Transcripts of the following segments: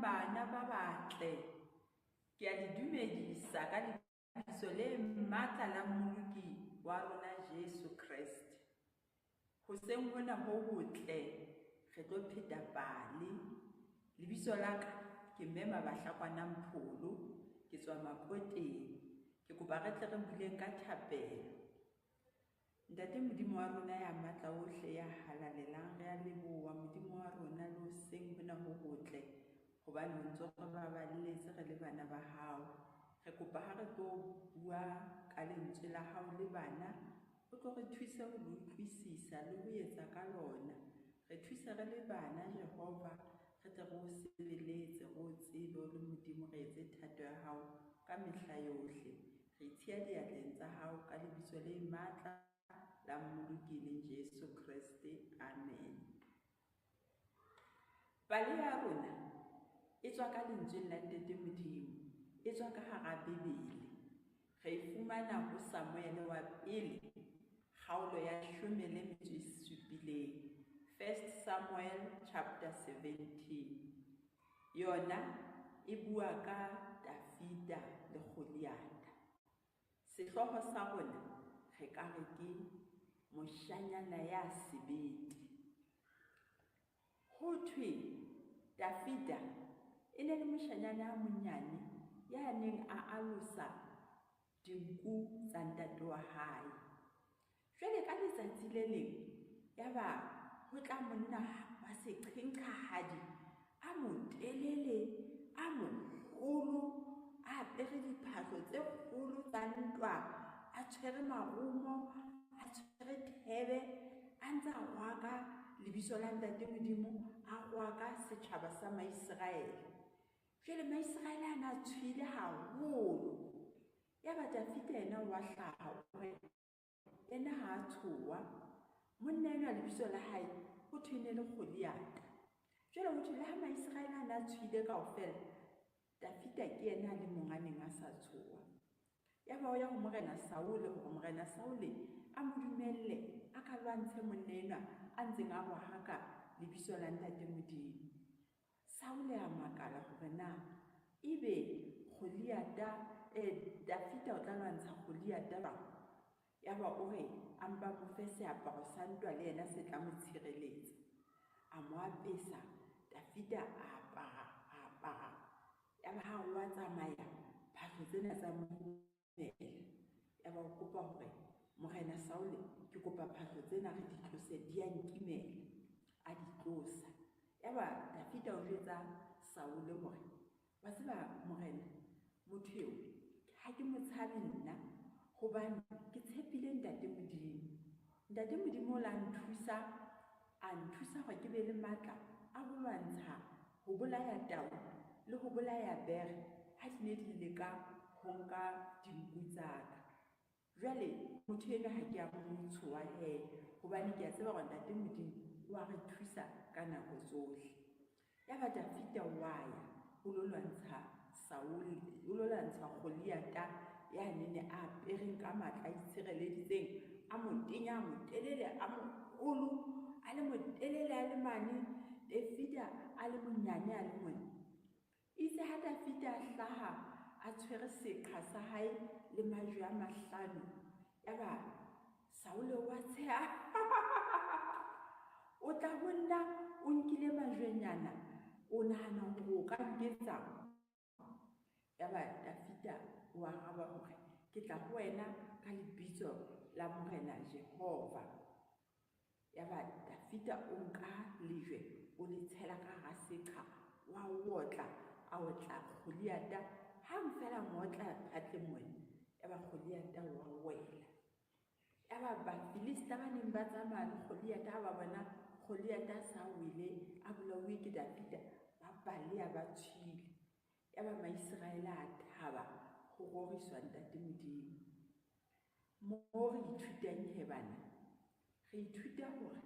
bana ba batle, ke a le dumedisa ka lebitso le matla la mmoloki wa rona Jesu Kreste. Hoseng hona ho botle re tlo pheta pale. Lebitso la ka ke Mema Bahlakwana Mpholo, ke tswa Mapoteng. Ke kopa re tle re buleng ka thapelo. Ntate Modimo wa rona ya matla ohle ya halalelang, re a leboha Modimo wa rona le hoseng hona ho botle hobane o ntso re baballetse re le bana ba hao. Re kopa ha re tlo bua ka lentswe la hao le bana, o tlo re thusa ho utlwisisa le ho etsa ka lona. Re thusa re le bana Jehova, re tle re o sebeletse, re o tsebe o le Modimo, re etse thato ya hao ka mehla yohle. Re tshiya diatleng tsa hao ka lebitso le matla la mmoloki le Jesu Kreste. Amen. Pale ya rona e tswa ka lentsweng la Ntate Modimo, e tswa ka hara Bebele. Re e fumana ho Samuel wa pele, kgaolo ya 17. 1 Samuel chapter 17. Yona e bua ka Dafida le Goliata. Sehloho sa rona re ka re ke moshanyana ya sebete. Ho thwe Dafida e ne le moshanyana ya monyane ya neng a alosa dinku tsa ntate wa hae. Jwale ka letsatsi le leng yaba ho tla monna wa seqhenqhahadi a motelele, a moholo, a apere diphahlo tse kgolo tsa ntwa, a tshwere marumo, a tshwere thebe, a ntse a rwaka lebitso la Ntate Modimo, a rwaka setjhaba sa Maiseraele. Jwale Maiseraele a na tshohile haholo. Yaba Dafida yena wa hlaha hore yena ha a tshoha. Monna enwa lebitso la hae ho thwe ne le Goliata. Jwale ho thwe le ha Maiseraele a na tshohile kaofela, Dafida ke yena le monga neng a sa tshoha. Yaba o ya ho morena Saule hore morena Saule a mo dumelle a ka lwantshe monna enwa a ntseng a rwaka lebitso la Ntate Modimo. Saule a makala hore na ebe Dafida o tla lwantsha Goliata jwang? Yaba o re a mpa mo fe seaparo sa ntwa le yena se tla mo tshireletsa. A mo apesa, Dafida a apara. Yaba ha wa tsamaya phahlo tsena tsa mohumela. Yaba o kopa hore morena Saule, ke kopa phahlo tsena re di tlose, di a nkimela. A di tlosa. Yaba Dafida o jwetsa Saule hore wa tseba morena, motho eo ha ke mo tshabe nna hobane ke tshepile Ntate Modimo. Ntate Modimo la nthusa, a nthusa hore ke be le matla a ho lwantsha, ho bolaya tau le ho bolaya bere ha di ne di leka ho nka dinku tsa ka. Jwale motho enwa ha ke a mo tshoha hobane ke a tseba hore Ntate Modimo wa re thusa ka nako tsohle. Yaba Dafida wa ya ho lo lwantsha Goliata ya nene a apereng ka matla, a itshireleditseng, a motenya, a motelele, a moholo, a le motelele, a le mane, Dafida a le monyane, a le mone. Itse ha Dafida a hlaha a tshwere seqha sa hae le majwe a 5, yaba Saule wa tsheha, o tla ho nna o nkile majwenyana, o nahana hore o ka nketsa. Yaba Dafida wa araba hore ke tla ho wena ka lebitso la morena Jehova. Yaba Dafida o nka lejwe o le tshela ka hara seqha, wa otla, a otla Goliata, hang fela ngotla phatleng mona. Yaba Goliata wa wela. Yaba Bafilista ba neng ba tsamaya le Goliata ha ba bona Goliata sa wele a bolauwe ke Dafida, ba baleha ba tshohile. Yaba Maiseraele a thaba ho roriswa Ntate Modimo. Mo re ithutang bana, re ithuta hore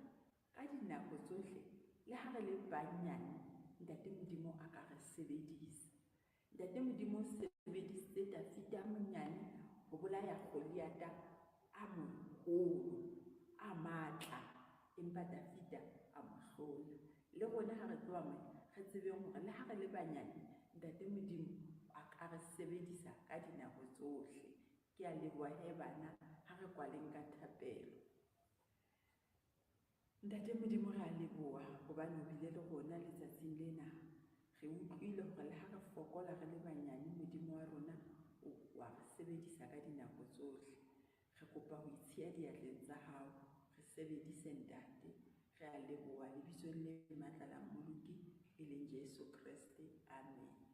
ka dinako tsohle le ha re le banyane, Ntate Modimo a ka re sebedisa. Ntate Modimo o sebedisitse Dafida monyane ho bolaya Goliata a moholo, a matla, empa Dafida a mo hlola. Le rona ha re tloha moo re tsebeng hore le ha re le banyane Ntate Modimo a ka re sebedisa ka dinako tsohle. Ke a leboha he bana, ha re kwaleng ka thapelo. Ntate Modimo re a leboha hobane o bile le rona letsatsing lena. Re utlwile hore le ha re fokola re le banyane, Modimo wa rona wa re sebedisa ka dinako tsohle. Re kopa ho itshiya diatleng tsa hao, re sebedise Ntate. Re a leboha lebitsong le matla la Mmoloki e leng Jesu Kriste. Amen.